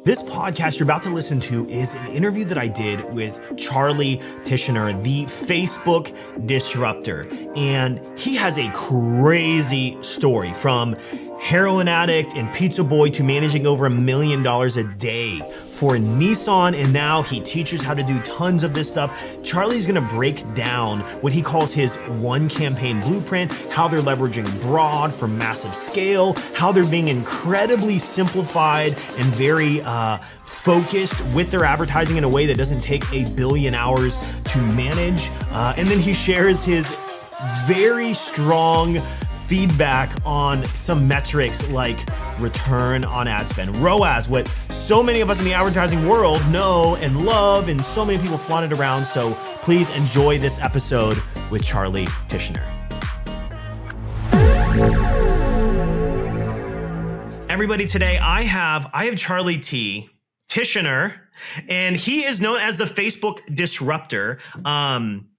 This podcast you're about to listen to is an interview that I did with Charley, the Facebook disruptor. And he has a crazy story from heroin addict and pizza boy to managing over $1 million a day for Nissan, and now he teaches how to do tons of this stuff. Charley's gonna break down what he calls his one campaign blueprint, how they're leveraging broad for massive scale, how they're being incredibly simplified and very focused with their advertising in a way that doesn't take 1 billion hours to manage. And then he shares his very strong feedback on some metrics like return on ad spend, ROAS, what so many of us in the advertising world know and love, and so many people flaunt it around. So please enjoy this episode with Charley Tishner. Everybody, today I have Charley Tishner, and he is known as the Facebook disruptor.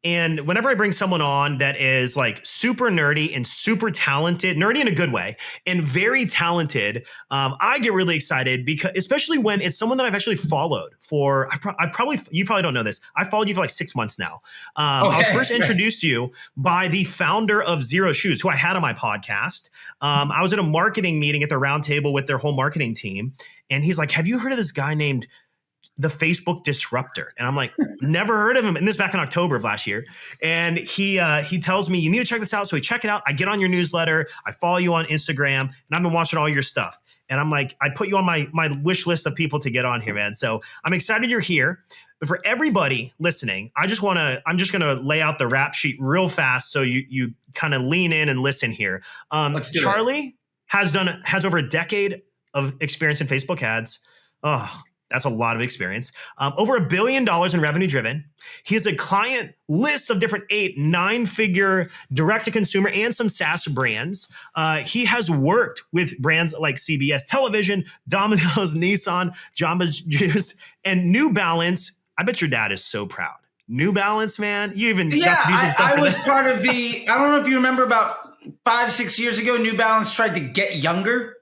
And whenever I bring someone on that is like super nerdy and super talented, nerdy in a good way, and very talented, I get really excited because, especially when it's someone that I've actually followed for, you probably don't know this. I followed you for like 6 months now. I was first introduced to you by the founder of Zero Shoes, who I had on my podcast. I was at a marketing meeting at the round table with their whole marketing team. And he's like, have you heard of this guy named the Facebook disruptor? And I'm like, never heard of him. And this back in October of last year. And he tells me, you need to check this out. So we check it out. I get on your newsletter. I follow you on Instagram, and I've been watching all your stuff. And I'm like, I put you on my wish list of people to get on here, man. So I'm excited you're here. But for everybody listening, I'm just going to lay out the rap sheet real fast so you kind of lean in and listen here. Charley has over a decade of experience in Facebook ads. Oh, that's a lot of experience. Over $1 billion in revenue driven. He has a client list of different 8-9-figure direct-to-consumer and some SaaS brands. He has worked with brands like CBS Television, Domino's, Nissan, Jamba Juice, and New Balance. I bet your dad is so proud. New Balance, man. You even got to do some stuff. I was part of I don't know if you remember, about 5-6 years ago, New Balance tried to get younger.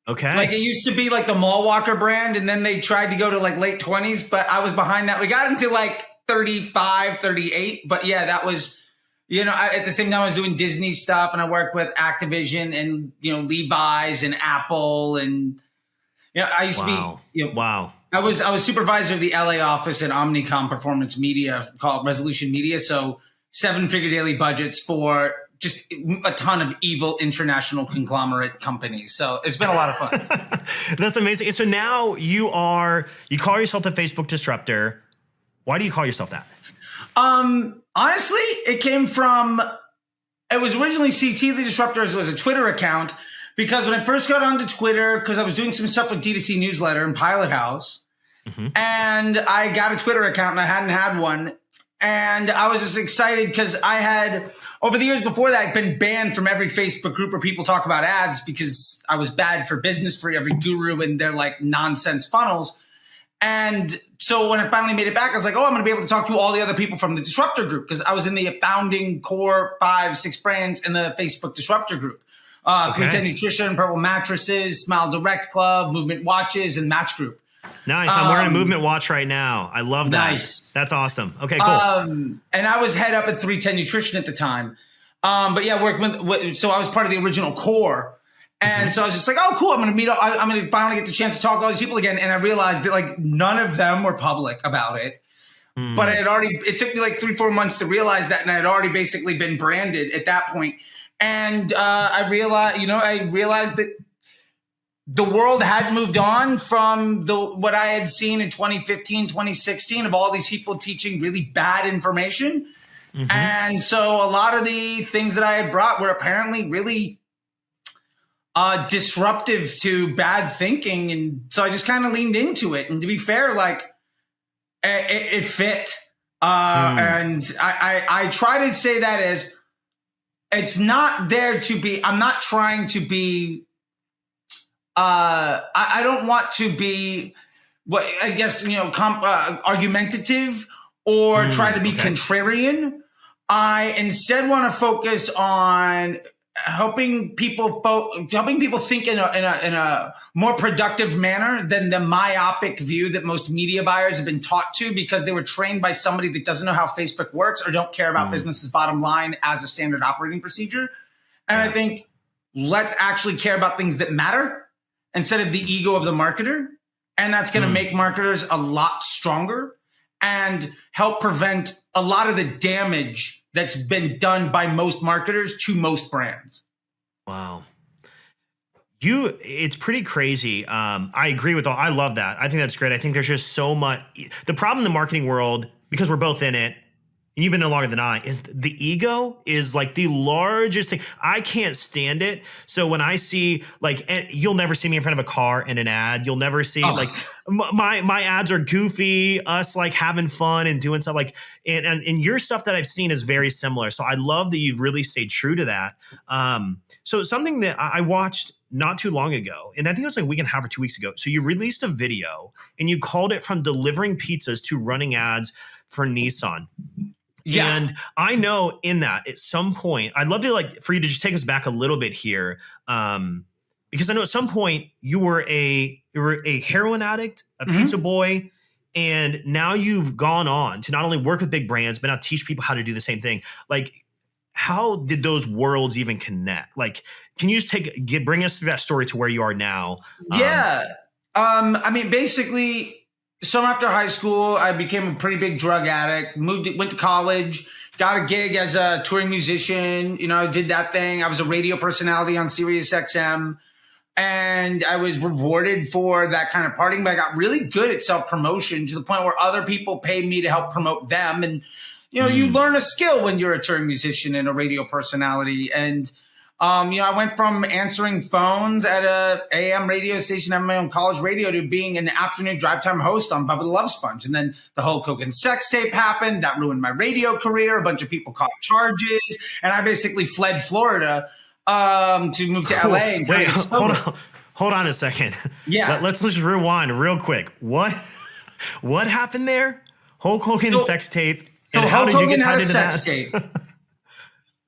Okay. Like, it used to be like the Mall Walker brand, and then they tried to go to like late 20s, but I was behind that. We got into like 35, 38. But yeah, that was, at the same time I was doing Disney stuff, and I worked with Activision and, Levi's and Apple. And, I used to be, wow. I was supervisor of the LA office at Omnicom Performance Media, called Resolution Media. So 7-figure daily budgets for just a ton of evil international conglomerate companies. So it's been a lot of fun. That's amazing. So now you call yourself the Facebook disruptor. Why do you call yourself that? Honestly, it was originally CT the Disruptor. It was a Twitter account, because when I first got onto Twitter, because I was doing some stuff with D2C Newsletter and Pilot House, and I got a Twitter account and I hadn't had one. And I was just excited because I had, over the years before that, been banned from every Facebook group where people talk about ads because I was bad for business for every guru and their like nonsense funnels. And so when I finally made it back, I was like, I'm going to be able to talk to all the other people from the Disruptor group, because I was in the founding core 5-6 brands in the Facebook Disruptor group. 310 Nutrition, Purple Mattresses, Smile Direct Club, Movement Watches, and Match Group. Nice. I'm wearing a Movement watch right now. I love that. Nice. That's awesome. Okay, cool. And I was head up at 310 Nutrition at the time. But yeah, so I was part of the original core. And so I was just like, oh, cool. I'm going to finally get the chance to talk to all these people again. And I realized that like none of them were public about it. But it took me like 3-4 months to realize that. And I had already basically been branded at that point. And I realized that the world had moved on from what I had seen in 2015, 2016 of all these people teaching really bad information. And so a lot of the things that I had brought were apparently really disruptive to bad thinking. And so I just kind of leaned into it. And to be fair, like it fit. And I try to say that as it's not there to be, I'm not trying to be, I don't want to be what I guess, argumentative or try to be contrarian. I instead want to focus on helping people think in a more productive manner than the myopic view that most media buyers have been taught to, because they were trained by somebody that doesn't know how Facebook works or don't care about business's bottom line as a standard operating procedure. And I think let's actually care about things that matter instead of the ego of the marketer. And that's going to make marketers a lot stronger and help prevent a lot of the damage that's been done by most marketers to most brands. Wow. It's pretty crazy. I agree with I love that. I think that's great. I think there's just so much. The problem in the marketing world, because we're both in it, and you've been in longer than I, is the ego is like the largest thing. I can't stand it. So when I see you'll never see me in front of a car in an ad. You'll never see my ads are goofy, us like having fun and doing stuff and your stuff that I've seen is very similar. So I love that you've really stayed true to that. So something that I watched not too long ago, and I think it was like a week and a half or 2 weeks ago. So you released a video and you called it From Delivering Pizzas to Running Ads for Nissan. Yeah. And I know in that at some point, I'd love to for you to just take us back a little bit here. Because I know at some point you were a heroin addict, a pizza boy, and now you've gone on to not only work with big brands, but now teach people how to do the same thing. How did those worlds even connect? Can you just bring us through that story to where you are now? Yeah. Basically, soon after high school, I became a pretty big drug addict, went to college, got a gig as a touring musician. I did that thing. I was a radio personality on Sirius XM, and I was rewarded for that kind of partying, but I got really good at self-promotion to the point where other people paid me to help promote them. And, you learn a skill when you're a touring musician and a radio personality. And, I went from answering phones at a AM radio station, having my own college radio, to being an afternoon drive time host on Bubba the Love Sponge. And then the Hulk Hogan sex tape happened. That ruined my radio career. A bunch of people caught charges. And I basically fled Florida to move to LA. And wait, hold on a second. Yeah. Let's just rewind real quick. What happened there? Hulk Hogan sex tape. And so how Hulk did you Hogan get tied had a into sex that? tape.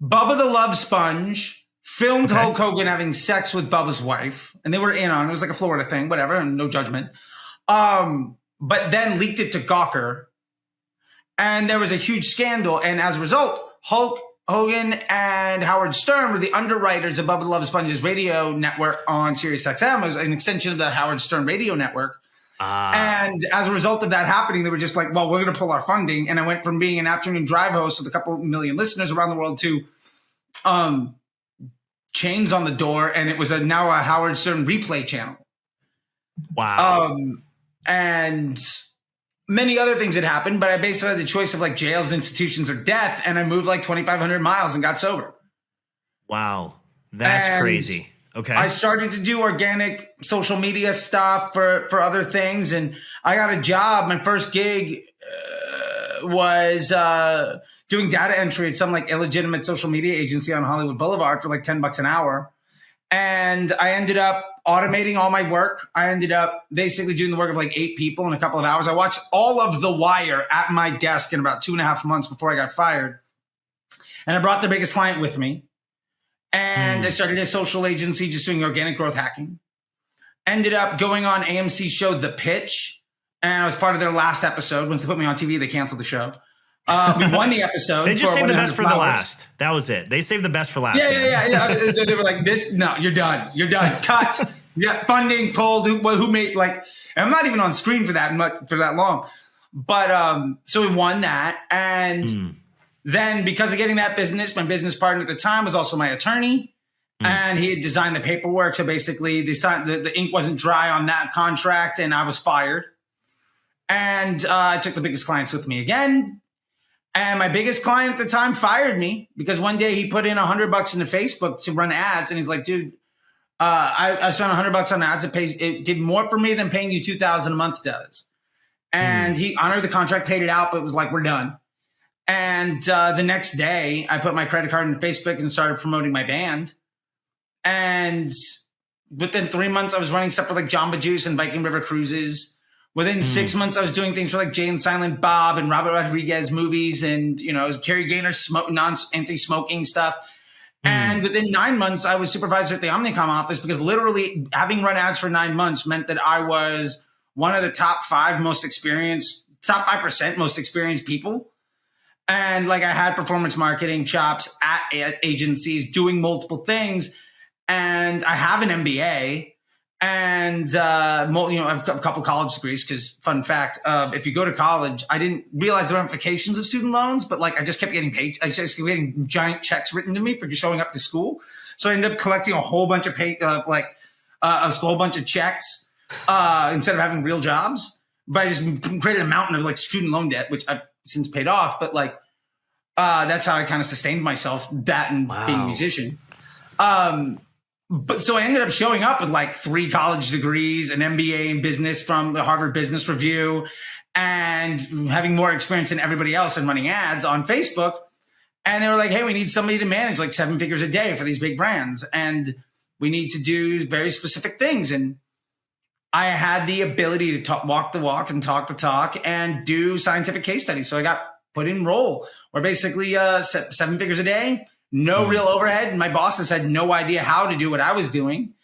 Bubba the Love Sponge filmed Hulk Hogan having sex with Bubba's wife, and they were in on it. It was like a Florida thing, whatever, and no judgment. But then leaked it to Gawker, and there was a huge scandal. And as a result, Hulk Hogan and Howard Stern were the underwriters of Bubba the Love Sponge's radio network on Sirius XM. It was an extension of the Howard Stern radio network. And as a result of that happening, they were just like, well, we're going to pull our funding. And I went from being an afternoon drive host with a couple million listeners around the world to chains on the door. And it was now a Howard Stern replay channel. Wow. And many other things had happened, but I basically had the choice of jails, institutions, or death. And I moved 2,500 miles and got sober. Wow. That's crazy. Okay. I started to do organic social media stuff for other things. And I got a job. My first gig was doing data entry at some illegitimate social media agency on Hollywood Boulevard for $10 an hour. And I ended up automating all my work. I ended up basically doing the work of 8 people in a couple of hours. I watched all of The Wire at my desk in about 2.5 months before I got fired. And I brought the biggest client with me. And I started a social agency just doing organic growth hacking. Ended up going on AMC's show, The Pitch. And I was part of their last episode. Once they put me on TV, they canceled the show. We won the episode. They just saved the best for the last. That was it. They saved the best for last. Yeah. They were like, no, you're done. You're done. Cut. Yeah, funding pulled. Who made and I'm not even on screen for that long. But so we won that. And then because of getting that business, my business partner at the time was also my attorney. And he had designed the paperwork. So basically the ink wasn't dry on that contract and I was fired. And I took the biggest clients with me again. And my biggest client at the time fired me because one day he put in $100 into Facebook to run ads. And he's like, dude, I spent $100 on ads. It did more for me than paying you $2,000 a month does. And he honored the contract, paid it out, but it was like, we're done. And the next day I put my credit card into Facebook and started promoting my band. And within 3 months, I was running stuff for Jamba Juice and Viking River Cruises. Within 6 months, I was doing things for Jay and Silent Bob and Robert Rodriguez movies. And, it was Carrie Gaynor anti-smoking stuff. And within 9 months, I was supervisor at the Omnicom office because literally having run ads for 9 months meant that I was one of the top 5% most experienced people. And like I had performance marketing chops at agencies doing multiple things. And I have an MBA and, I have a couple college degrees because fun fact, if you go to college, I didn't realize the ramifications of student loans, but like I just kept getting paid. I just kept getting giant checks written to me for just showing up to school. So I ended up collecting a whole bunch of a whole bunch of checks instead of having real jobs. But I just created a mountain of like student loan debt, which I've since paid off. But like that's how I kind of sustained myself, that and being a musician. But so I ended up showing up with like 3 college degrees, an MBA in business from the Harvard Business Review, and having more experience than everybody else in running ads on Facebook. And they were like, hey, we need somebody to manage like 7 figures a day for these big brands. And we need to do very specific things. And I had the ability to walk the walk and talk the talk and do scientific case studies. So I got put in role where basically 7 figures a day, no real overhead. And my bosses had no idea how to do what I was doing.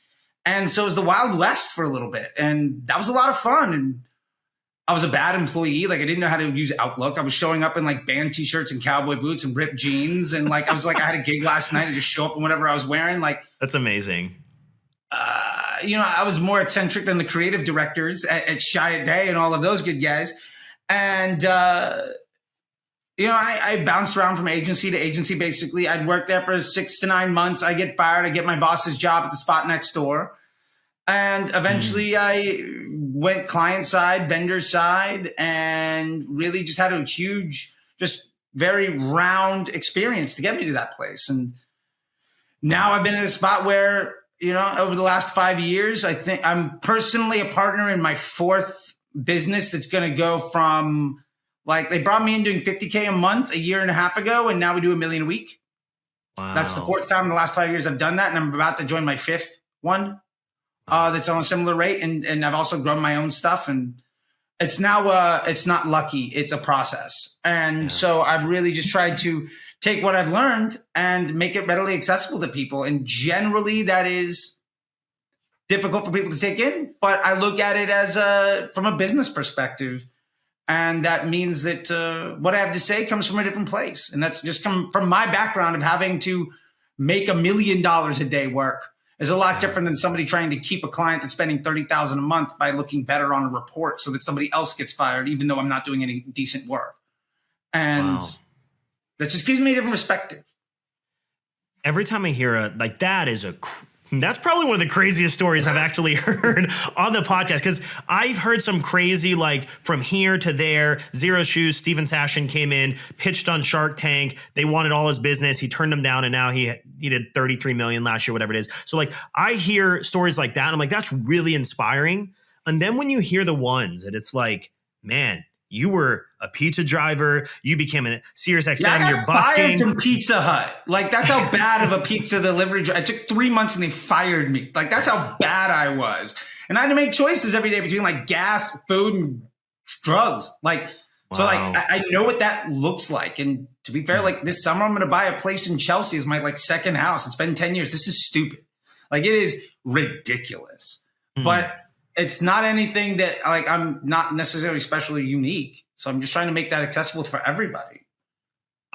And so it was the Wild West for a little bit. And that was a lot of fun. And I was a bad employee. Like I didn't know how to use Outlook. I was showing up in like band t-shirts and cowboy boots and ripped jeans. And like, I had a gig last night and just show up in whatever I was wearing. Like, that's amazing. I was more eccentric than the creative directors at Shy at Day and all of those good guys. And, I bounced around from agency to agency. Basically, I'd work there for 6 to 9 months. I get fired. I get my boss's job at the spot next door. And eventually I went client side, vendor side, and really just had a huge, just very round experience to get me to that place. And now I've been in a spot where, over the last 5 years, I think I'm personally a partner in my 4th business that's going to go from like they brought me in doing $50K a month a year and a half ago, and now we do $1 million a week. Wow. That's the 4th time in the last 5 years I've done that, and I'm about to join my 5th one that's on a similar rate. And I've also grown my own stuff, and it's now it's not lucky, it's a process. And so I've really just tried to take what I've learned and make it readily accessible to people. And generally that is difficult for people to take in, but I look at it as from a business perspective. And that means that what I have to say comes from a different place. And that's just come from my background of having to make $1 million a day work is a lot different than somebody trying to keep a client that's spending $30,000 a month by looking better on a report so that somebody else gets fired, even though I'm not doing any decent work. And that just gives me a different perspective. Every time I hear that's probably one of the craziest stories I've actually heard on the podcast, because I've heard some crazy, like from here to there, Zero Shoes, Steven Sashin came in, pitched on Shark Tank. They wanted all his business. He turned them down, and now he did 33 million last year, whatever it is. So like I hear stories like that, and I'm like, that's really inspiring. And then when you hear the ones and it's like, man, you were a pizza driver. You became a Sirius XM. Yeah, you're busking. Fired from Pizza Hut. Like that's how bad of a pizza delivery. I took 3 months and they fired me. Like that's how bad I was. And I had to make choices every day between like gas, food, and drugs. Like so, like I know what that looks like. And to be fair, like this summer I'm going to buy a place in Chelsea as my like second house. It's been 10 years. This is stupid. Like it is ridiculous. But it's not anything that like I'm not necessarily specially unique. So I'm just trying to make that accessible for everybody.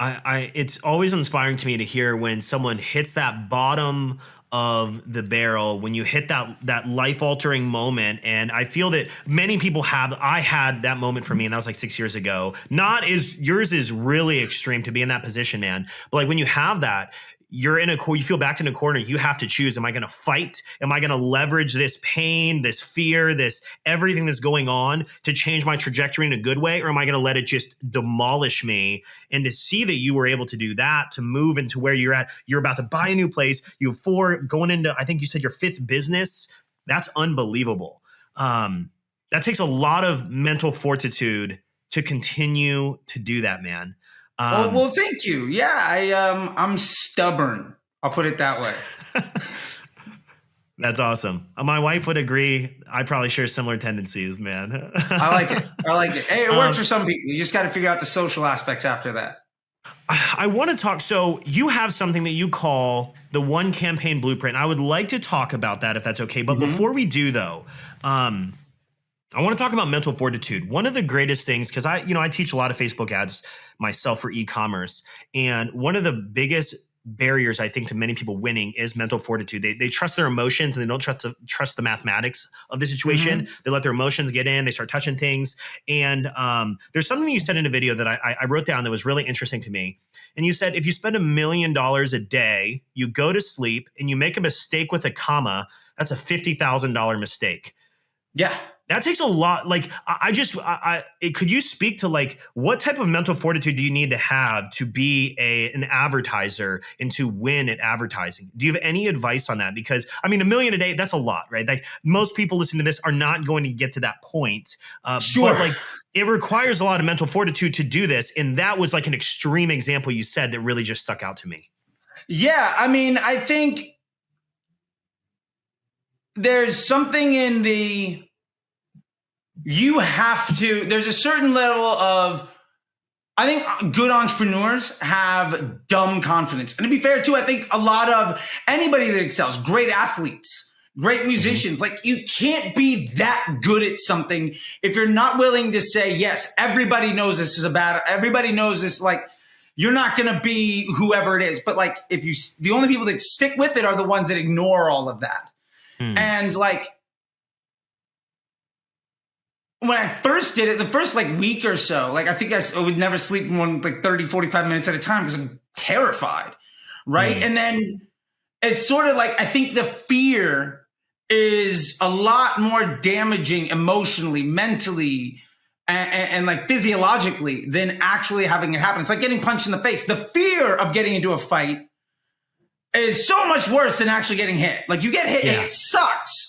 It's always inspiring to me to hear when someone hits that bottom of the barrel, when you hit that life-altering moment. And I feel that many people I had that moment for me, and that was like 6 years ago. Yours is really extreme to be in that position, man. But like when you have that, you feel backed in a corner. You have to choose. Am I going to fight? Am I going to leverage this pain, this fear, this everything that's going on to change my trajectory in a good way? Or am I going to let it just demolish me? And to see that you were able to do that, to move into where you're at, you're about to buy a new place. You have 4 going into, I think you said your 5th business. That's unbelievable. That takes a lot of mental fortitude to continue to do that, man. Well, thank you. Yeah, I'm stubborn. I'll put it that way. That's awesome. My wife would agree. I probably share similar tendencies, man. I like it. Hey, it works for some people. You just got to figure out the social aspects after that. I want to talk. So you have something that you call the one campaign blueprint. I would like to talk about that if that's okay. But before we do, though, I want to talk about mental fortitude. One of the greatest things, because I teach a lot of Facebook ads myself for e-commerce, and one of the biggest barriers I think to many people winning is mental fortitude. They trust their emotions and they don't trust the mathematics of the situation. They let their emotions get in. They start touching things. And there's something you said in a video that I wrote down that was really interesting to me. And you said if you spend $1 million a day, you go to sleep and you make a mistake with a comma, that's a $50,000 mistake. Yeah. That takes a lot. Like, could you speak to like what type of mental fortitude do you need to have to be an advertiser and to win at advertising? Do you have any advice on that? Because I mean, $1 million a day, that's a lot, right? Like most people listening to this are not going to get to that point. Sure. But like it requires a lot of mental fortitude to do this. And that was like an extreme example you said that really just stuck out to me. Yeah. I mean, I think there's something in there's a certain level of, I think good entrepreneurs have dumb confidence. And to be fair too, I think a lot of anybody that excels, great athletes, great musicians, like you can't be that good at something if you're not willing to say, yes, everybody knows this is everybody knows this, like you're not going to be whoever it is. But like the only people that stick with it are the ones that ignore all of that. And like, when I first did it, the first like week or so, like I think I would never sleep more than like 30, 45 minutes at a time because I'm terrified. Right. And then it's sort of like, I think the fear is a lot more damaging emotionally, mentally, and like physiologically than actually having it happen. It's like getting punched in the face. The fear of getting into a fight is so much worse than actually getting hit. Like you get hit, it sucks.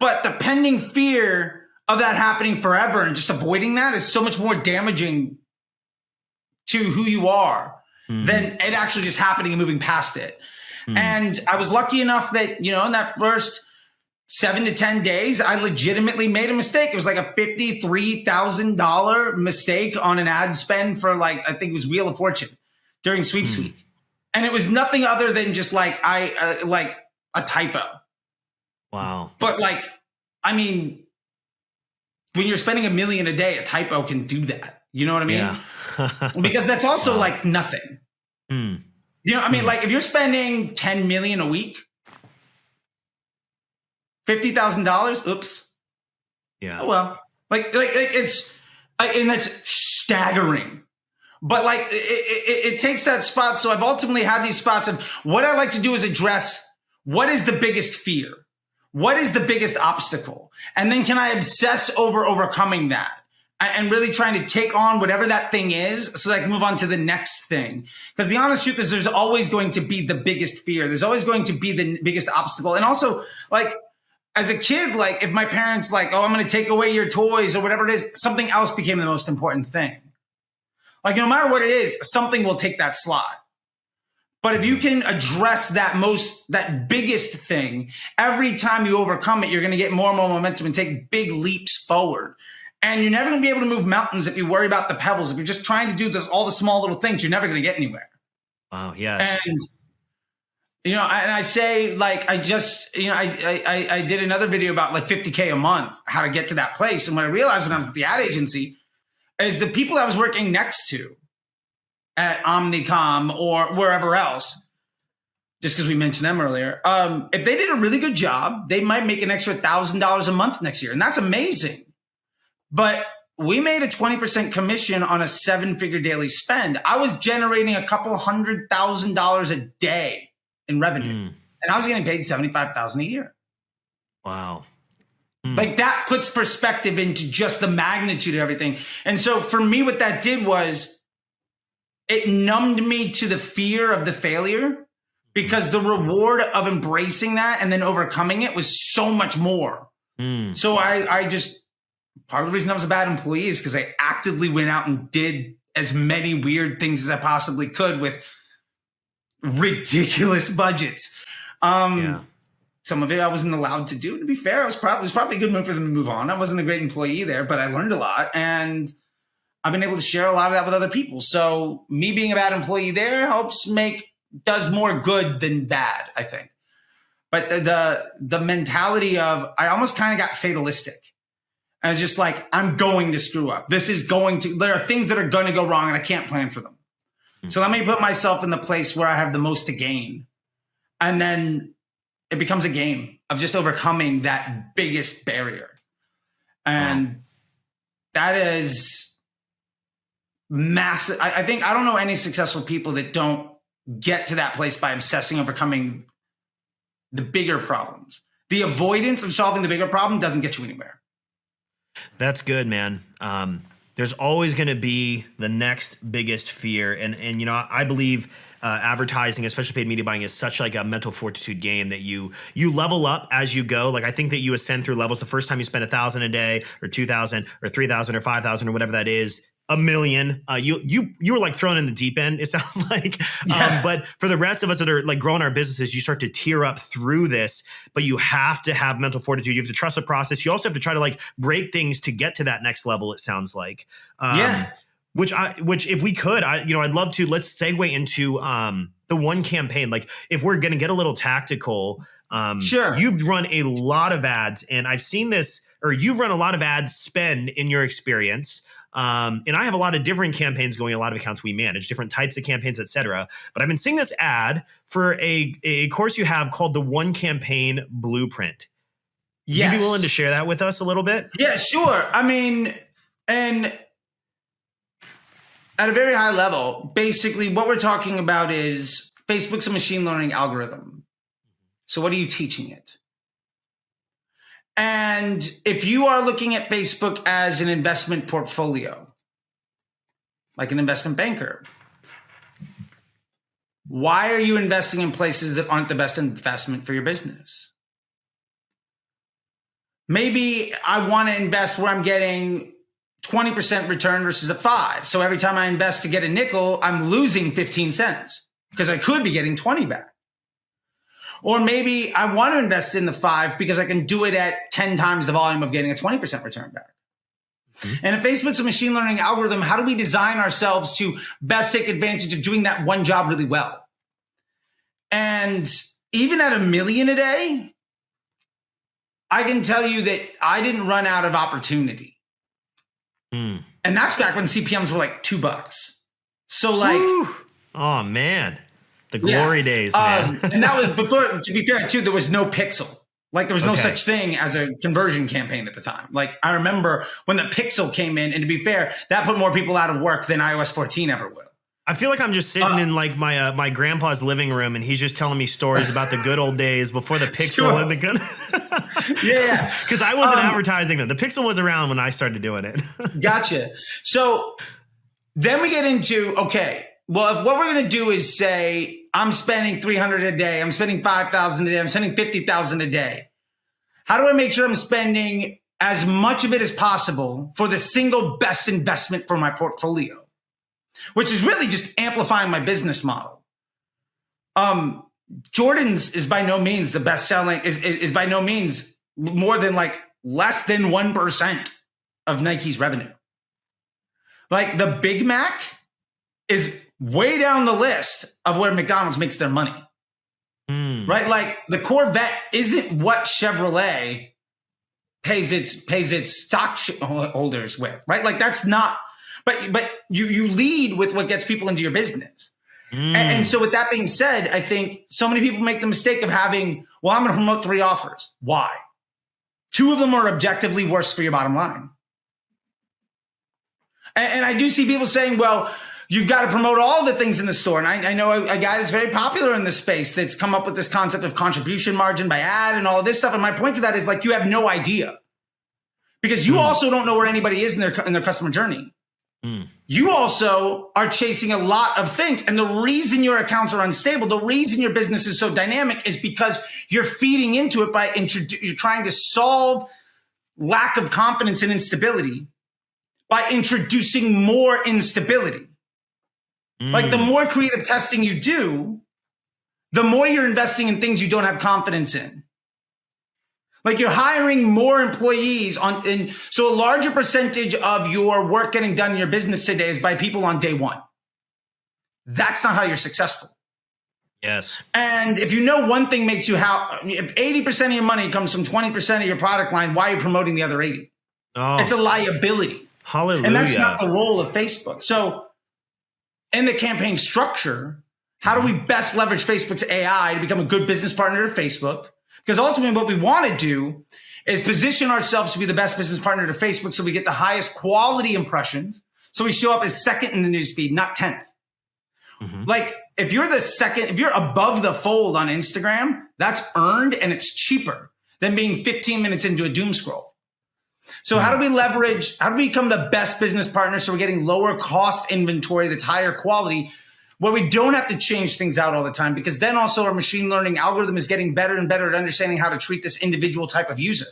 But the pending fear of that happening forever and just avoiding that is so much more damaging to who you are than it actually just happening and moving past it. And I was lucky enough that, in that first 7 to 10 days, I legitimately made a mistake. It was like a $53,000 mistake on an ad spend for like, I think it was Wheel of Fortune during Sweeps Week. And it was nothing other than just like, like a typo. Wow. But like, I mean, when you're spending $1 million a day, a typo can do that. You know what I mean? Yeah. Because that's also like nothing. You know what I mean? Like if you're spending 10 million a week, $50,000, oops. Yeah. Oh, well, like it's, and that's staggering. But like, it takes that spot. So I've ultimately had these spots of what I like to do is address what is the biggest fear? What is the biggest obstacle? And then can I obsess over overcoming that and really trying to take on whatever that thing is so that I can move on to the next thing? Because the honest truth is there's always going to be the biggest fear. There's always going to be the biggest obstacle. And also like as a kid, like if my parents like, oh, I'm going to take away your toys or whatever it is, something else became the most important thing. Like no matter what it is, something will take that slot. But if you can address that biggest thing, every time you overcome it, you're going to get more and more momentum and take big leaps forward. And you're never going to be able to move mountains if you worry about the pebbles. If you're just trying to do all the small little things, you're never going to get anywhere. Wow. Yes. And, and I say like, I did another video about like $50K a month, how to get to that place. And what I realized when I was at the ad agency is the people I was working next to at Omnicom or wherever else, just because we mentioned them earlier, if they did a really good job, they might make an extra $1,000 a month next year. And that's amazing. But we made a 20% commission on a 7-figure daily spend. I was generating a couple $100,000 a day in revenue. And I was getting paid $75,000 a year. Wow. Like that puts perspective into just the magnitude of everything. And so for me, what that did was it numbed me to the fear of the failure because the reward of embracing that and then overcoming it was so much more. So I just, part of the reason I was a bad employee is because I actively went out and did as many weird things as I possibly could with ridiculous budgets. Some of it I wasn't allowed to do. To be fair, it was probably a good move for them to move on. I wasn't a great employee there, but I learned a lot. And I've been able to share a lot of that with other people. So me being a bad employee there does more good than bad, I think. But the mentality of, I almost kind of got fatalistic. I was just like, I'm going to screw up. There are things that are going to go wrong and I can't plan for them. So let me put myself in the place where I have the most to gain. And then it becomes a game of just overcoming that biggest barrier. And that is massive. I think, I don't know any successful people that don't get to that place by obsessing overcoming the bigger problems. The avoidance of solving the bigger problem doesn't get you anywhere. That's good, man. There's always going to be the next biggest fear. And you know, I believe advertising, especially paid media buying, is such like a mental fortitude game that you level up as you go. Like I think that you ascend through levels. The first time you spend 1,000 a day or 2,000 or 3,000 or 5,000 or whatever that is, a million, you were like thrown in the deep end, it sounds like. But for the rest of us that are like growing our businesses, you start to tear up through this, but you have to have mental fortitude. You have to trust the process. You also have to try to like break things to get to that next level, it sounds like. Which if we could, I'd love to, let's segue into the one campaign. Like if we're going to get a little tactical, sure. You've run a lot of ads and I've seen this, or you've run a lot of ad spend in your experience. And I have a lot of different campaigns going, a lot of accounts we manage, different types of campaigns, et cetera. But I've been seeing this ad for a course you have called the One Campaign Blueprint. Yes. You'd be willing to share that with us a little bit? Yeah, sure. I mean, and at a very high level, basically what we're talking about is Facebook's a machine learning algorithm. So what are you teaching it? And if you are looking at Facebook as an investment portfolio, like an investment banker, why are you investing in places that aren't the best investment for your business? Maybe I want to invest where I'm getting 20% return versus a 5. So every time I invest to get a nickel, I'm losing 15 cents because I could be getting 20 back. Or maybe I want to invest in the 5 because I can do it at 10 times the volume of getting a 20% return back. Mm-hmm. And if Facebook's a machine learning algorithm, how do we design ourselves to best take advantage of doing that one job really well? And even at $1 million a day, I can tell you that I didn't run out of opportunity. And that's back when CPMs were like $2. So like, woo. Oh man. The glory days, man. And that was before, to be fair, too, there was no pixel. Like there was no such thing as a conversion campaign at the time. Like I remember when the pixel came in, and to be fair, that put more people out of work than iOS 14 ever will. I feel like I'm just sitting in like my grandpa's living room, and he's just telling me stories about the good old days before the pixel and the good. Yeah. Because I wasn't advertising them. The pixel was around when I started doing it. Gotcha. So then we get into, okay, well, what we're going to do is say, I'm spending 300 a day. I'm spending 5,000 a day. I'm spending 50,000 a day. How do I make sure I'm spending as much of it as possible for the single best investment for my portfolio? Which is really just amplifying my business model. Jordan's is by no means the best selling, is by no means more than like less than 1% of Nike's revenue. Like the Big Mac is way down the list of where McDonald's makes their money, right? Like the Corvette isn't what Chevrolet pays its stockholders with, right? Like that's not, but you lead with what gets people into your business. And so with that being said, I think so many people make the mistake of having, well, I'm going to promote 3 offers. Why? 2 of them are objectively worse for your bottom line. And I do see people saying, well, you've got to promote all the things in the store. And I know a guy that's very popular in this space that's come up with this concept of contribution margin by ad and all of this stuff. And my point to that is like, you have no idea because you also don't know where anybody is in their customer journey. You also are chasing a lot of things. And the reason your accounts are unstable, the reason your business is so dynamic is because you're feeding into it by you're trying to solve lack of confidence and instability by introducing more instability. Like the more creative testing you do, the more you're investing in things you don't have confidence in. Like you're hiring more employees so a larger percentage of your work getting done in your business today is by people on day one. That's not how you're successful. Yes. And if you know one thing makes you if 80% of your money comes from 20% of your product line, why are you promoting the other 80? Oh, it's a liability. Hallelujah. And that's not the role of Facebook. So in the campaign structure, how do we best leverage Facebook's AI to become a good business partner to Facebook? Because ultimately what we want to do is position ourselves to be the best business partner to Facebook so we get the highest quality impressions. So we show up as second in the newsfeed, not 10th. Mm-hmm. Like if you're if you're above the fold on Instagram, that's earned and it's cheaper than being 15 minutes into a doom scroll. So how do we become the best business partner so we're getting lower cost inventory that's higher quality, where we don't have to change things out all the time, because then also our machine learning algorithm is getting better and better at understanding how to treat this individual type of user.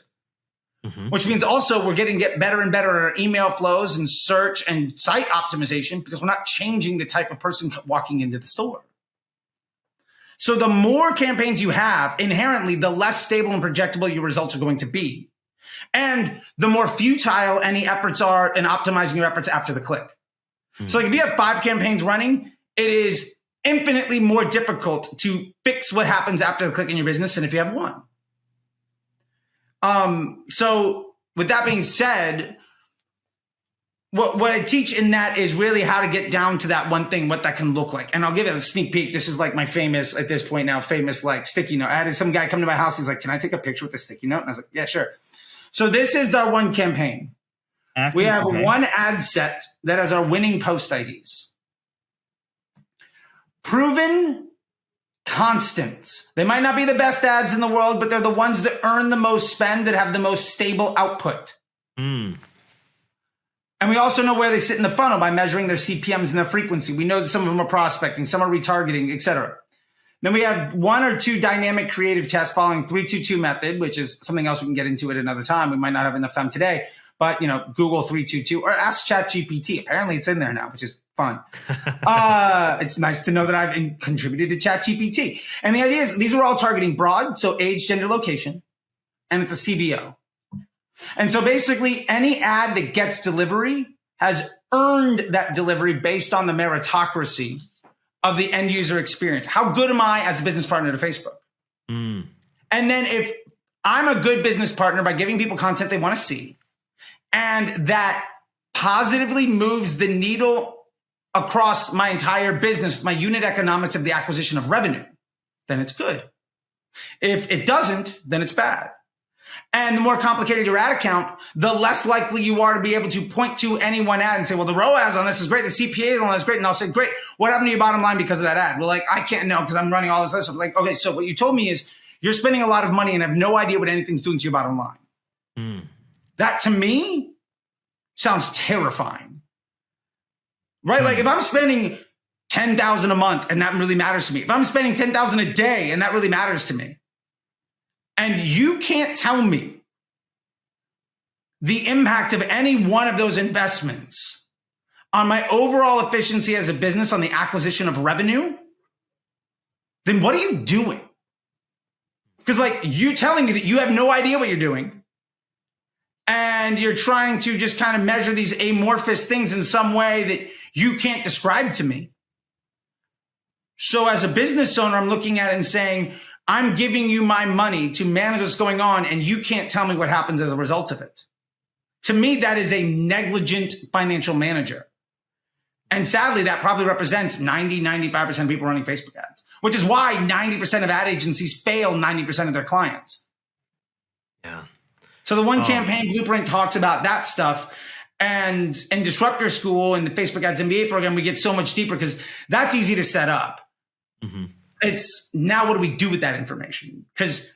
Mm-hmm. Which means also we're get better and better at our email flows and search and site optimization, because we're not changing the type of person walking into the store. So the more campaigns you have, inherently, the less stable and projectable your results are going to be. And the more futile any efforts are in optimizing your efforts after the click. Mm-hmm. So like if you have 5 campaigns running, it is infinitely more difficult to fix what happens after the click in your business than if you have 1. So with that being said, what I teach in that is really how to get down to that one thing, what that can look like. And I'll give it a sneak peek. This is like my famous, at this point now, like sticky note. I had some guy come to my house. He's like, can I take a picture with the sticky note? And I was like, yeah, sure. So this is our one campaign. We have one ad set that has our winning post IDs. Proven constants. They might not be the best ads in the world, but they're the ones that earn the most spend, that have the most stable output. Mm. And we also know where they sit in the funnel by measuring their CPMs and their frequency. We know that some of them are prospecting, some are retargeting, etc. Then we have 1 or 2 dynamic creative tests following 3-2-2 method, which is something else we can get into at another time. We might not have enough time today, but Google 3-2-2 or ask ChatGPT. Apparently it's in there now, which is fun. It's nice to know that I've contributed to ChatGPT. And the idea is these are all targeting broad, so age, gender, location, and it's a CBO. And so basically any ad that gets delivery has earned that delivery based on the meritocracy of the end user experience. How good am I as a business partner to Facebook? Mm. And then if I'm a good business partner by giving people content they want to see, and that positively moves the needle across my entire business, my unit economics of the acquisition of revenue, then it's good. If it doesn't, then it's bad. And the more complicated your ad account, the less likely you are to be able to point to any one ad and say, well, the ROAS on this is great, the CPA on this is great. And I'll say, great, what happened to your bottom line because of that ad? Well, like, I can't know because I'm running all this other stuff. Like, okay, so what you told me is you're spending a lot of money and have no idea what anything's doing to your bottom line. Mm. That to me sounds terrifying, right? Like if I'm spending $10,000 a month and that really matters to me, if I'm spending $10,000 a day and that really matters to me, and you can't tell me the impact of any one of those investments on my overall efficiency as a business on the acquisition of revenue, then what are you doing? Because like you telling me that you have no idea what you're doing and you're trying to just kind of measure these amorphous things in some way that you can't describe to me. So as a business owner, I'm looking at it and saying, I'm giving you my money to manage what's going on, and you can't tell me what happens as a result of it. To me, that is a negligent financial manager. And sadly, that probably represents 95% of people running Facebook ads, which is why 90% of ad agencies fail 90% of their clients. Yeah. So the one campaign blueprint talks about that stuff. And in Disruptor School and the Facebook Ads MBA program, we get so much deeper because that's easy to set up. Mm-hmm. It's now what do we do with that information? Because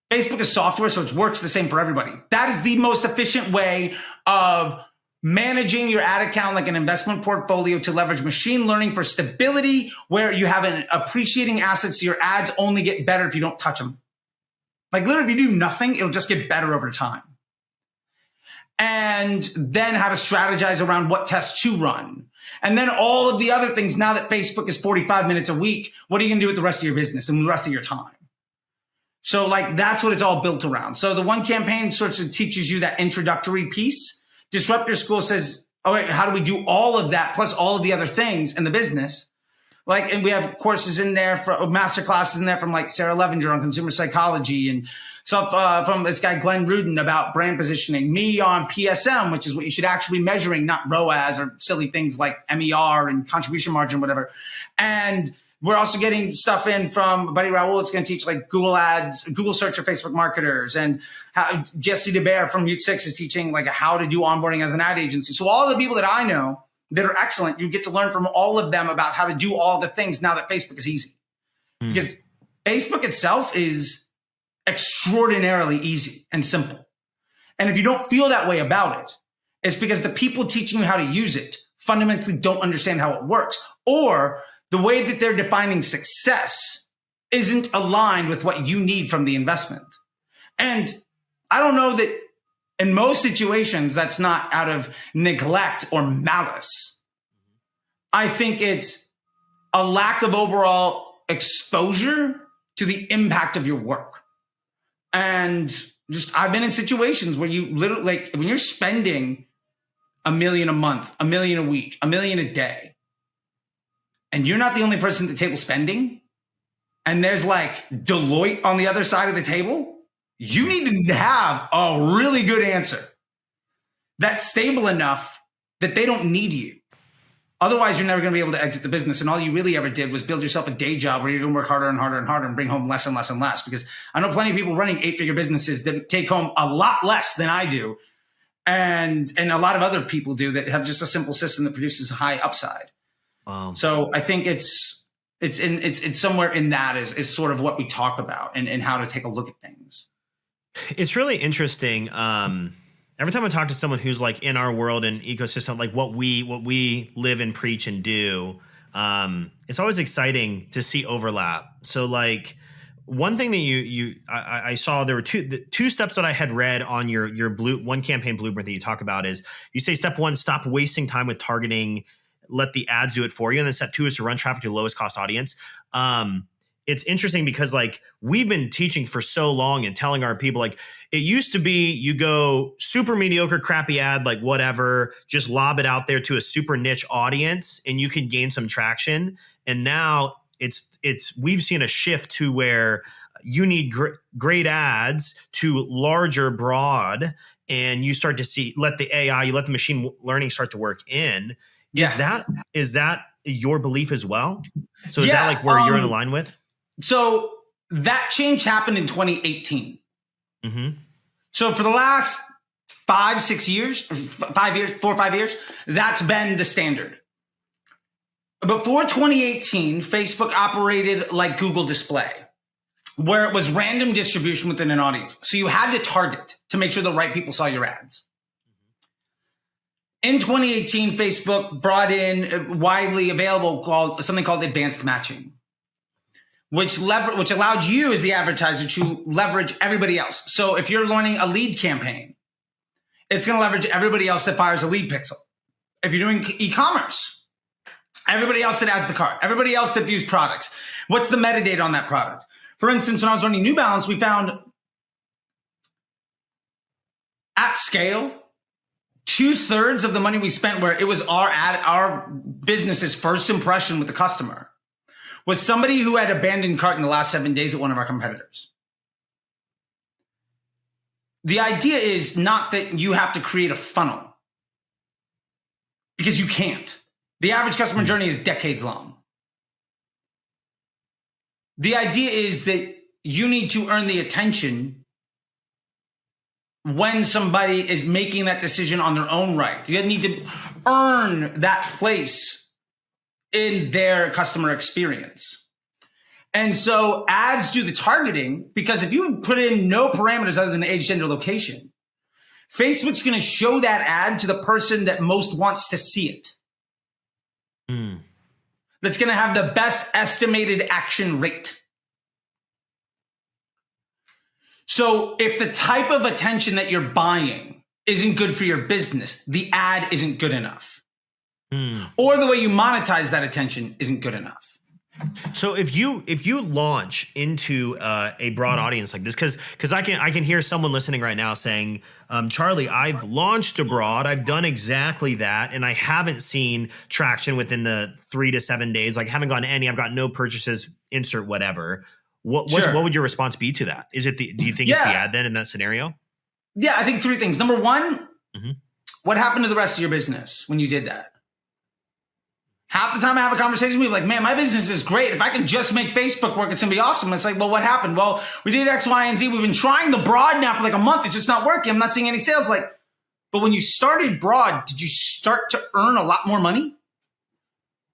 Facebook is software, so it works the same for everybody. That is the most efficient way of managing your ad account like an investment portfolio to leverage machine learning for stability, where you have an appreciating asset so your ads only get better if you don't touch them. Like literally, if you do nothing, it'll just get better over time. And then how to strategize around what tests to run. And then all of the other things, now that Facebook is 45 minutes a week, what are you going to do with the rest of your business and the rest of your time? So like that's what it's all built around. So the one campaign sort of teaches you that introductory piece. Disruptor School says, all right, how do we do all of that plus all of the other things in the business? Like, and we have courses in there, master classes in there from like Sarah Levinger on consumer psychology, and stuff from this guy Glenn Rudin about brand positioning. Me on PSM, which is what you should actually be measuring, not ROAS or silly things like MER and contribution margin, whatever. And we're also getting stuff in from Buddy Raoul. It's going to teach like Google Ads, Google search for Facebook marketers, and how Jesse DeBear from Mute 6 is teaching like how to do onboarding as an ad agency. So all the people that I know that are excellent, you get to learn from all of them about how to do all the things now that Facebook is easy. Because Facebook itself is extraordinarily easy and simple. And if you don't feel that way about it, it's because the people teaching you how to use it fundamentally don't understand how it works, or the way that they're defining success isn't aligned with what you need from the investment. And I don't know that in most situations, that's not out of neglect or malice. I think it's a lack of overall exposure to the impact of your work. And just, I've been in situations where you literally, like when you're spending $1 million a month, $1 million a week, $1 million a day, and you're not the only person at the table spending, and there's like Deloitte on the other side of the table, you need to have a really good answer that's stable enough that they don't need you. Otherwise, you're never going to be able to exit the business. And all you really ever did was build yourself a day job where you're going to work harder and harder and harder and bring home less and less and less. Because I know plenty of people running 8-figure businesses that take home a lot less than I do. And a lot of other people do that have just a simple system that produces a high upside. So I think it's somewhere in that is sort of what we talk about and how to take a look at things. It's really interesting. Every time I talk to someone who's like in our world and ecosystem, like what we live and preach and do, it's always exciting to see overlap. So like one thing that I saw, there were two steps that I had read on your one campaign blueprint that you talk about is you say step 1, stop wasting time with targeting, let the ads do it for you. And then step 2 is to run traffic to the lowest cost audience. It's interesting because like we've been teaching for so long and telling our people, like it used to be you go super mediocre, crappy ad, like whatever, just lob it out there to a super niche audience and you can gain some traction. And now we've seen a shift to where you need great ads to larger, broad, and you start to let the AI, you let the machine learning start to work in. Yeah. Is that your belief as well? So is that like where you're in line with? So that change happened in 2018. Mm-hmm. So for the last 4 or 5 years, that's been the standard. Before 2018, Facebook operated like Google Display, where it was random distribution within an audience. So you had to target to make sure the right people saw your ads. In 2018, Facebook brought in widely available something called advanced matching, which allowed you as the advertiser to leverage everybody else. So if you're learning a lead campaign, it's going to leverage everybody else that fires a lead pixel. If you're doing e-commerce, everybody else that adds the cart, everybody else that views products. What's the metadata on that product? For instance, when I was running New Balance, we found at scale, 2/3 of the money we spent where it was our business's first impression with the customer was somebody who had abandoned cart in the last 7 days at one of our competitors. The idea is not that you have to create a funnel, because you can't. The average customer journey is decades long. The idea is that you need to earn the attention when somebody is making that decision on their own right. You need to earn that place in their customer experience. And so ads do the targeting, because if you put in no parameters other than age, gender, location, Facebook's going to show that ad to the person that most wants to see it. That's going to have the best estimated action rate. So if the type of attention that you're buying isn't good for your business, the ad isn't good enough. Or the way you monetize that attention isn't good enough. So if you launch into a broad audience like this, because I can hear someone listening right now saying, Charlie, I've launched abroad, I've done exactly that, and I haven't seen traction within the 3 to 7 days. Like, haven't gotten any, I've got no purchases, insert whatever. What would your response be to that? Is it do you think it's the ad then in that scenario? Yeah, I think 3 things. Number one, what happened to the rest of your business when you did that? Half the time I have a conversation with people like, man, my business is great. If I can just make Facebook work, it's going to be awesome. It's like, well, what happened? Well, we did X, Y, and Z. We've been trying the broad now for like a month. It's just not working. I'm not seeing any sales. Like, but when you started broad, did you start to earn a lot more money?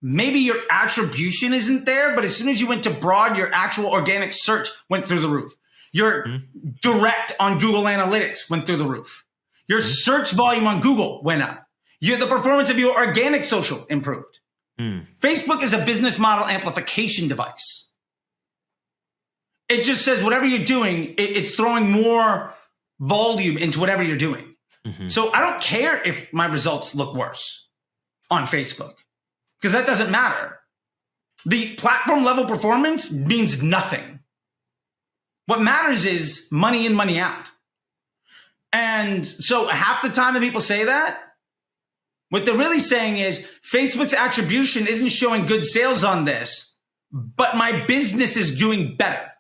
Maybe your attribution isn't there, but as soon as you went to broad, your actual organic search went through the roof. Your direct on Google Analytics went through the roof. Your search volume on Google went up. The performance of your organic social improved. Facebook is a business model amplification device. It just says whatever you're doing, it's throwing more volume into whatever you're doing. So I don't care if my results look worse on Facebook, because that doesn't matter. The platform level performance means nothing. What matters is money in, money out. And so half the time that people say that, what they're really saying is Facebook's attribution isn't showing good sales on this, but my business is doing better.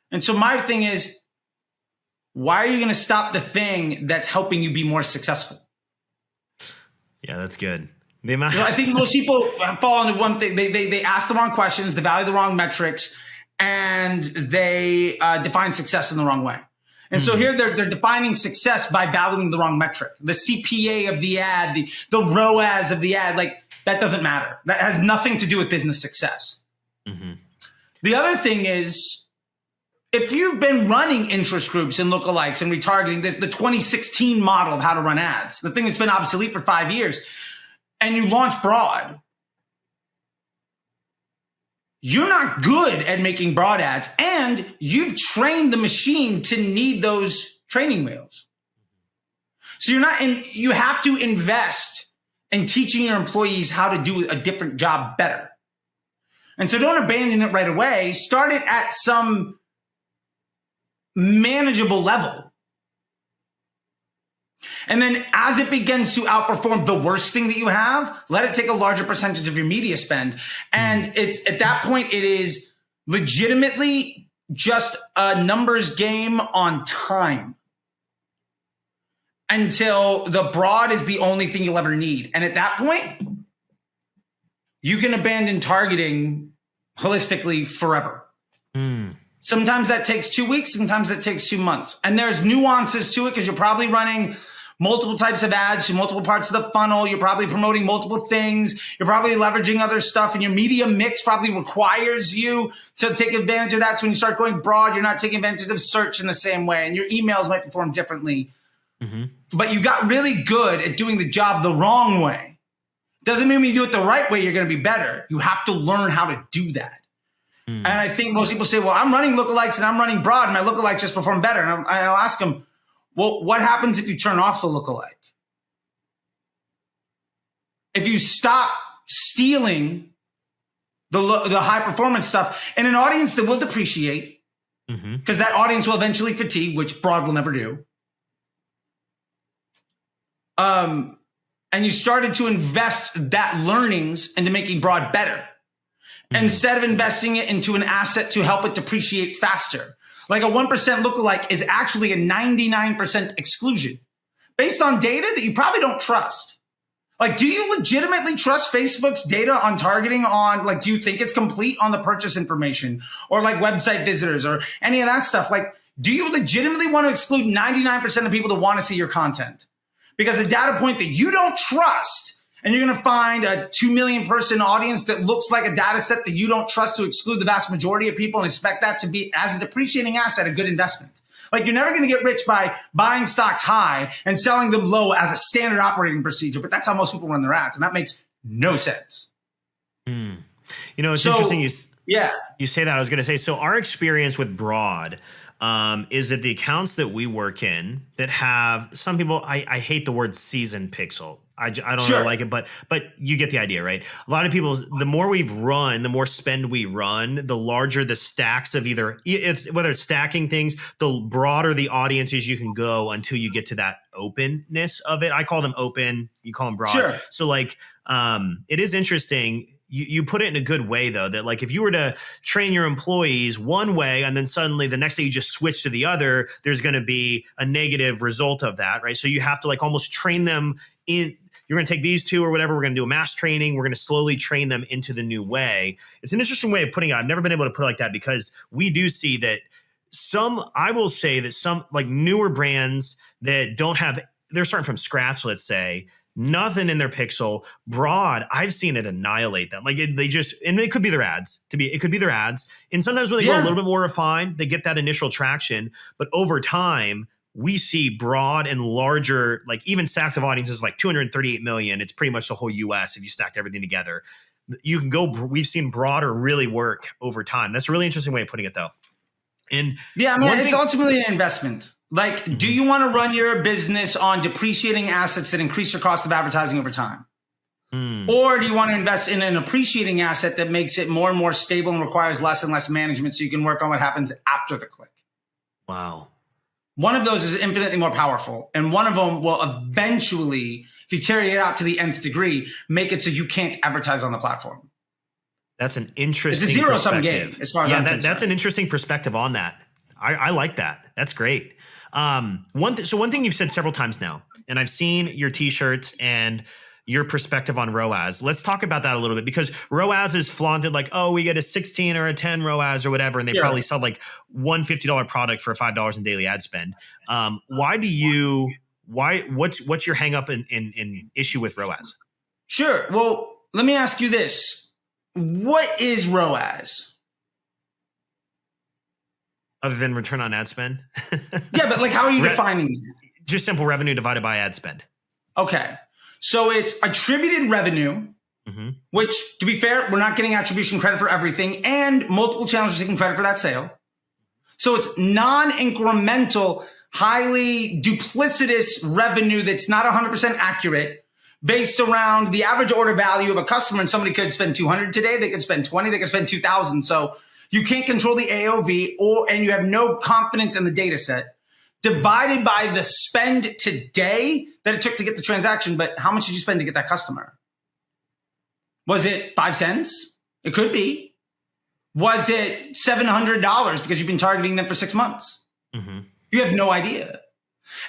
And so my thing is, why are you going to stop the thing that's helping you be more successful? Yeah, that's good. I think most people fall into one thing. They ask the wrong questions, they value the wrong metrics, and they define success in the wrong way. And so here they're defining success by valuing the wrong metric. The CPA of the ad, the ROAS of the ad, like that doesn't matter. That has nothing to do with business success. The other thing is, if you've been running interest groups and lookalikes and retargeting, the 2016 model of how to run ads, the thing that's been obsolete for 5 years, and you launch broad, you're not good at making broad ads, and you've trained the machine to need those training wheels. So you have to invest in teaching your employees how to do a different job better. And so don't abandon it right away. Start it at some manageable level. And then as it begins to outperform the worst thing that you have, let it take a larger percentage of your media spend. And it's at that point, it is legitimately just a numbers game on time until the broad is the only thing you'll ever need. And at that point, you can abandon targeting holistically forever. Sometimes that takes 2 weeks. Sometimes that takes 2 months. And there's nuances to it because you're probably running multiple types of ads to multiple parts of the funnel. You're probably promoting multiple things. You're probably leveraging other stuff. And your media mix probably requires you to take advantage of that. So when you start going broad, you're not taking advantage of search in the same way. And your emails might perform differently. But you got really good at doing the job the wrong way. Doesn't mean when you do it the right way, you're going to be better. You have to learn how to do that. And I think most people say, well, I'm running lookalikes and I'm running broad and my lookalikes just perform better. And I'll ask them, well, what happens if you turn off the lookalike? If you stop stealing the high performance stuff in an audience that will depreciate, because that audience will eventually fatigue, which broad will never do. And you started to invest that learnings into making broad better. Instead of investing it into an asset to help it depreciate faster. Like a 1% lookalike is actually a 99% exclusion based on data that you probably don't trust. Like, do you legitimately trust Facebook's data on targeting on, like, do you think it's complete on the purchase information or like website visitors or any of that stuff? Like, do you legitimately want to exclude 99% of people that want to see your content? Because a data point that you don't trust, and you're going to find a 2 million person audience that looks like a data set that you don't trust to exclude the vast majority of people and expect that to be, as a depreciating asset, a good investment. Like, you're never going to get rich by buying stocks high and selling them low as a standard operating procedure. But that's how most people run their ads. And that makes no sense. You know, it's interesting you say that. I was going to say, so our experience with broad is that the accounts that we work in that have some people, I hate the word seasoned pixel. I don't really like it, but you get the idea, right? A lot of people, the more we've run, the more spend we run, the larger the stacks of whether it's stacking things, the broader the audiences you can go until you get to that openness of it. I call them open, you call them broad. Sure. So like, it is interesting. You put it in a good way though, that like if you were to train your employees one way and then suddenly the next day you just switch to the other, there's going to be a negative result of that, right? So you have to like almost train them in. You're going to take these two or whatever. We're going to do a mass training. We're going to slowly train them into the new way. It's an interesting way of putting it. I've never been able to put it like that because we do see that I will say that some like newer brands that they're starting from scratch, let's say, nothing in their pixel broad. I've seen it annihilate them. Like and it could be their ads it could be their ads. And sometimes when they go a little bit more refined, they get that initial traction, but over time, we see broad and larger, like even stacks of audiences, like 238 million. It's pretty much the whole US if you stacked everything together. You can go, we've seen broader really work over time. That's a really interesting way of putting it though. And yeah, I mean, it's ultimately an investment. Like, do you want to run your business on depreciating assets that increase your cost of advertising over time? Or do you want to invest in an appreciating asset that makes it more and more stable and requires less and less management so you can work on what happens after the click? Wow. One of those is infinitely more powerful. And one of them will eventually, if you carry it out to the nth degree, make it so you can't advertise on the platform. That's an interesting It's a zero-sum game as far as I'm concerned. That's an interesting perspective on that. I like that. That's great. One thing you've said several times now, and I've seen your t-shirts and your perspective on ROAS. Let's talk about that a little bit because ROAS is flaunted like, oh, we get a 16 or a 10 ROAS or whatever, and they probably sell like one $50 product for $5 in daily ad spend. What's your hang up in issue with ROAS? Sure. Well, let me ask you this. What is ROAS? Other than return on ad spend? Yeah, but like how are you defining it? Just simple revenue divided by ad spend. Okay. So it's attributed revenue, which, to be fair, we're not getting attribution credit for everything, and multiple channels are taking credit for that sale. So it's non-incremental, highly duplicitous revenue that's not 100% accurate based around the average order value of a customer. And somebody could spend 200 today, they could spend 20, they could spend 2,000. So you can't control the AOV and you have no confidence in the data set. Divided by the spend today that it took to get the transaction, but how much did you spend to get that customer? Was it 5 cents? It could be. Was it $700 because you've been targeting them for 6 months? You have no idea.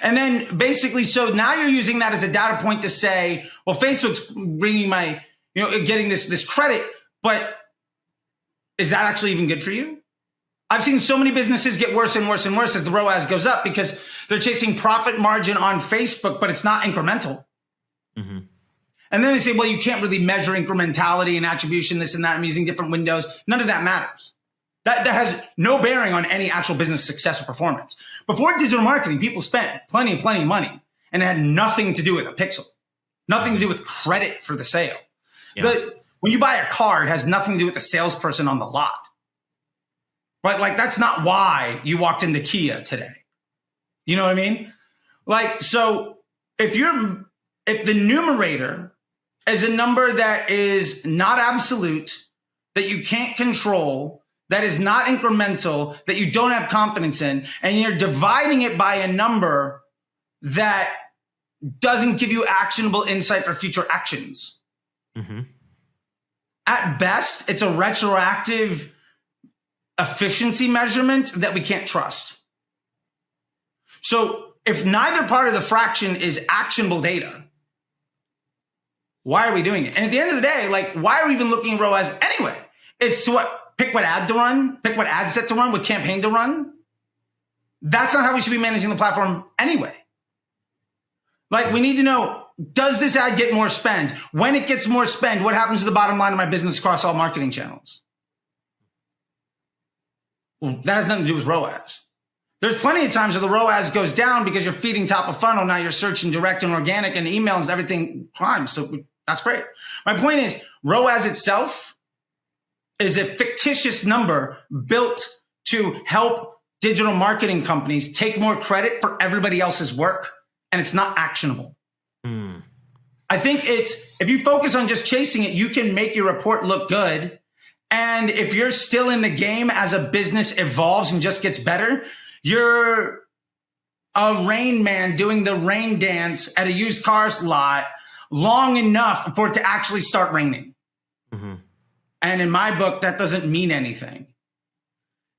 And then basically, so now you're using that as a data point to say, well, Facebook's bringing getting this credit, but is that actually even good for you? I've seen so many businesses get worse and worse and worse as the ROAS goes up because they're chasing profit margin on Facebook, but it's not incremental. And then they say, well, you can't really measure incrementality and attribution, this and that. I'm using different windows. None of that matters. That has no bearing on any actual business success or performance. Before digital marketing, people spent plenty of money, and it had nothing to do with a pixel, nothing to do with credit for the sale. When you buy a car, it has nothing to do with the salesperson on the lot. But like, that's not why you walked into Kia today. You know what I mean? Like, so if the numerator is a number that is not absolute, that you can't control, that is not incremental, that you don't have confidence in, and you're dividing it by a number that doesn't give you actionable insight for future actions. At best, it's a retroactive efficiency measurement that we can't trust. So if neither part of the fraction is actionable data, why are we doing it? And at the end of the day, like, why are we even looking at ROAS anyway? It's to pick what ad to run, pick what ad set to run, what campaign to run. That's not how we should be managing the platform anyway. Like, we need to know, does this ad get more spend? When it gets more spend, what happens to the bottom line of my business across all marketing channels? Well, that has nothing to do with ROAS. There's plenty of times where the ROAS goes down because you're feeding top of funnel. Now you're searching direct and organic and email and everything climbs. So that's great. My point is, ROAS itself is a fictitious number built to help digital marketing companies take more credit for everybody else's work, and it's not actionable. I think if you focus on just chasing it, you can make your report look good. And if you're still in the game as a business evolves and just gets better, you're a rain man doing the rain dance at a used cars lot long enough for it to actually start raining. Mm-hmm. And in my book, that doesn't mean anything.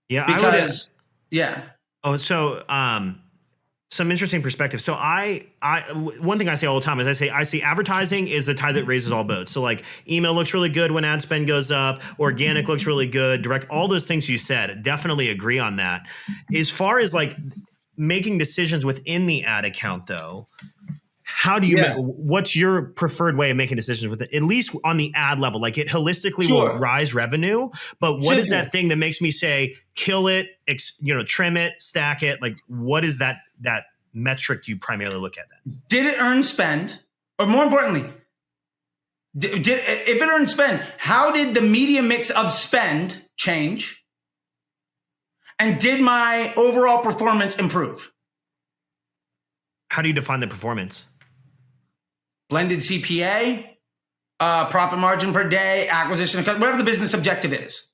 Yeah, because Oh, so some interesting perspective. So one thing I say all the time is I see advertising is the tide that raises all boats. So like email looks really good when ad spend goes up, organic looks really good, direct, all those things you said, definitely agree on that. As far as like making decisions within the ad account though, how do you, what's your preferred way of making decisions with it, at least on the ad level? Like it holistically will rise revenue, but what is that thing that makes me say, kill it, trim it, stack it? Like what is that metric you primarily look at then? Did it earn spend? Or more importantly, if it earned spend, how did the media mix of spend change? And did my overall performance improve? How do you define the performance? Blended CPA, profit margin per day, acquisition of whatever the business objective is.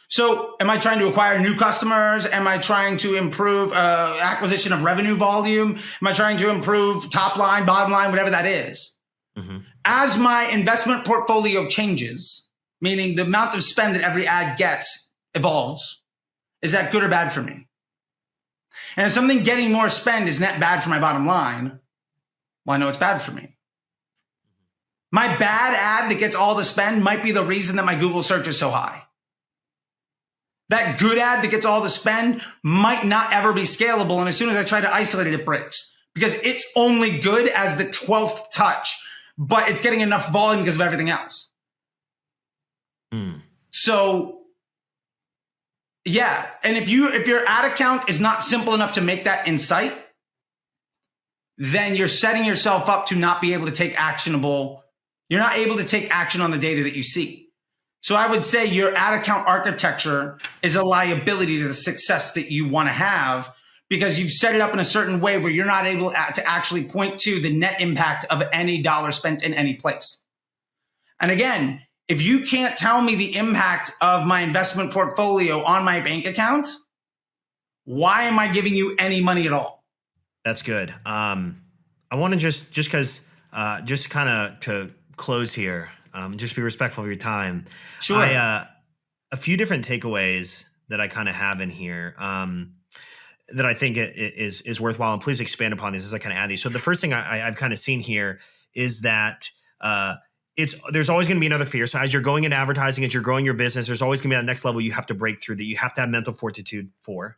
So am I trying to acquire new customers? Am I trying to improve acquisition of revenue volume? Am I trying to improve top line, bottom line, whatever that is? Mm-hmm. As my investment portfolio changes, meaning the amount of spend that every ad gets evolves, is that good or bad for me? And if something getting more spend is net bad for my bottom line, well, I know it's bad for me. My bad ad that gets all the spend might be the reason that my Google search is so high. That good ad that gets all the spend might not ever be scalable. And as soon as I try to isolate it, it breaks because it's only good as the 12th touch, but it's getting enough volume because of everything else. So yeah. And if your ad account is not simple enough to make that in sight, then you're setting yourself up to not be able to take actionable. You're not able to take action on the data that you see. So I would say your ad account architecture is a liability to the success that you want to have because you've set it up in a certain way where you're not able to actually point to the net impact of any dollar spent in any place. And again, if you can't tell me the impact of my investment portfolio on my bank account, why am I giving you any money at all? That's good. I want to just kind of to close here, just be respectful of your time. Sure. A few different takeaways that I kind of have in here that I think is worthwhile, and please expand upon these as I kind of add these. So the first thing I've kind of seen here is that there's always going to be another fear. So as you're going into advertising, as you're growing your business, there's always going to be that next level you have to break through that you have to have mental fortitude for.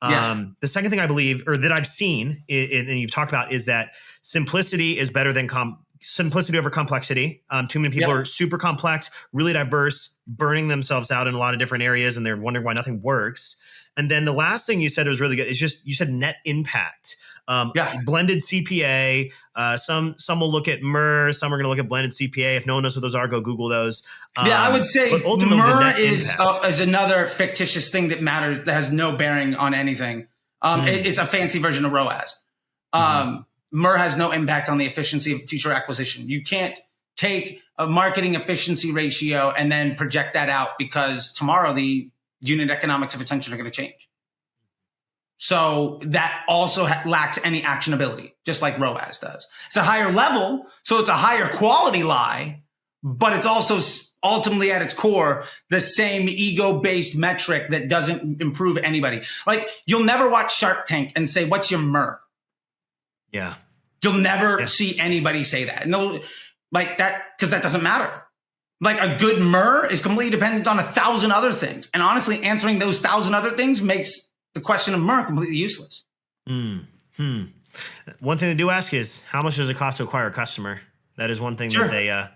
The second thing I believe, or that I've seen, and you've talked about, is that simplicity is better than simplicity over complexity. Too many people are super complex, really diverse, burning themselves out in a lot of different areas, and they're wondering why nothing works. And then the last thing you said was really good. Is just you said net impact, blended CPA. Some will look at MER. Some are going to look at blended CPA. If no one knows what those are, go Google those. I would say MER is another fictitious thing that matters that has no bearing on anything. It's a fancy version of ROAS. MER has no impact on the efficiency of future acquisition. You can't take a marketing efficiency ratio and then project that out because tomorrow the unit economics of attention are going to change. So that also lacks any actionability, just like ROAS does. It's a higher level, so it's a higher quality lie, but it's also ultimately at its core the same ego-based metric that doesn't improve anybody. Like you'll never watch Shark Tank and say, "What's your MER?" Yeah. You'll never see anybody say that. No, like that, because that doesn't matter. Like a good MER is completely dependent on 1,000 other things. And honestly, answering those 1,000 other things makes the question of MER completely useless. One thing they do ask is, how much does it cost to acquire a customer? That is one thing that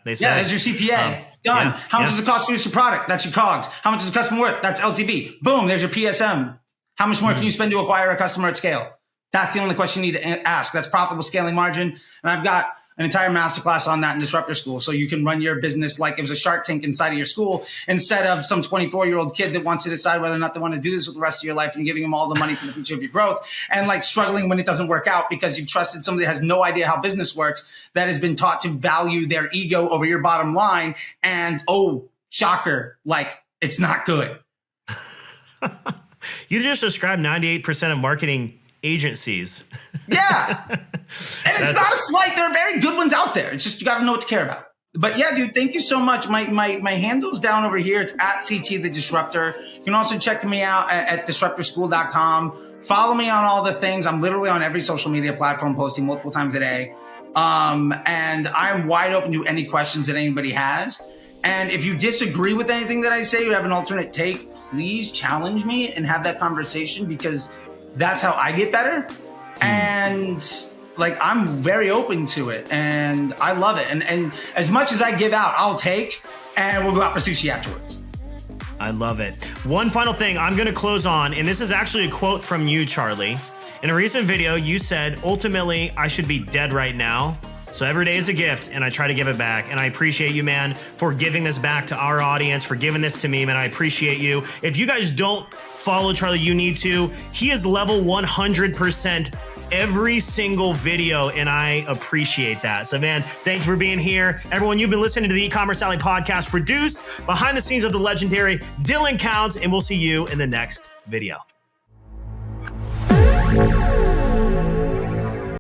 they say. Yeah, that's your CPA. Done. How much does it cost to produce your product? That's your COGS. How much is the customer worth? That's LTV. Boom, there's your PSM. How much more can you spend to acquire a customer at scale? That's the only question you need to ask. That's profitable scaling margin. And I've got an entire masterclass on that in Disruptor School. So you can run your business like it was a Shark Tank inside of your school instead of some 24-year-old kid that wants to decide whether or not they want to do this with the rest of your life and giving them all the money for the future of your growth and like struggling when it doesn't work out because you've trusted somebody that has no idea how business works, that has been taught to value their ego over your bottom line. And oh, shocker, like it's not good. You just described 98% of marketing agencies. Yeah. And it's not a slight. There are very good ones out there. It's just, you got to know what to care about. But yeah, dude, thank you so much. My handle's down over here. It's at CT The Disruptor. You can also check me out at disruptorschool.com. Follow me on all the things. I'm literally on every social media platform, posting multiple times a day. And I'm wide open to any questions that anybody has. And if you disagree with anything that I say, you have an alternate take, please challenge me and have that conversation, because that's how I get better. And like, I'm very open to it and I love it. And as much as I give out, I'll take, and we'll go out for sushi afterwards. I love it. One final thing I'm going to close on, and this is actually a quote from you, Charley. In a recent video, you said, ultimately, I should be dead right now. So every day is a gift, and I try to give it back. And I appreciate you, man, for giving this back to our audience, for giving this to me, man. I appreciate you. If you guys don't follow Charley, you need to. He is level 100% every single video, and I appreciate that. So, man, thank you for being here. Everyone, you've been listening to the E-Commerce Alley podcast, produced behind the scenes of the legendary Dylan Counts, and we'll see you in the next video.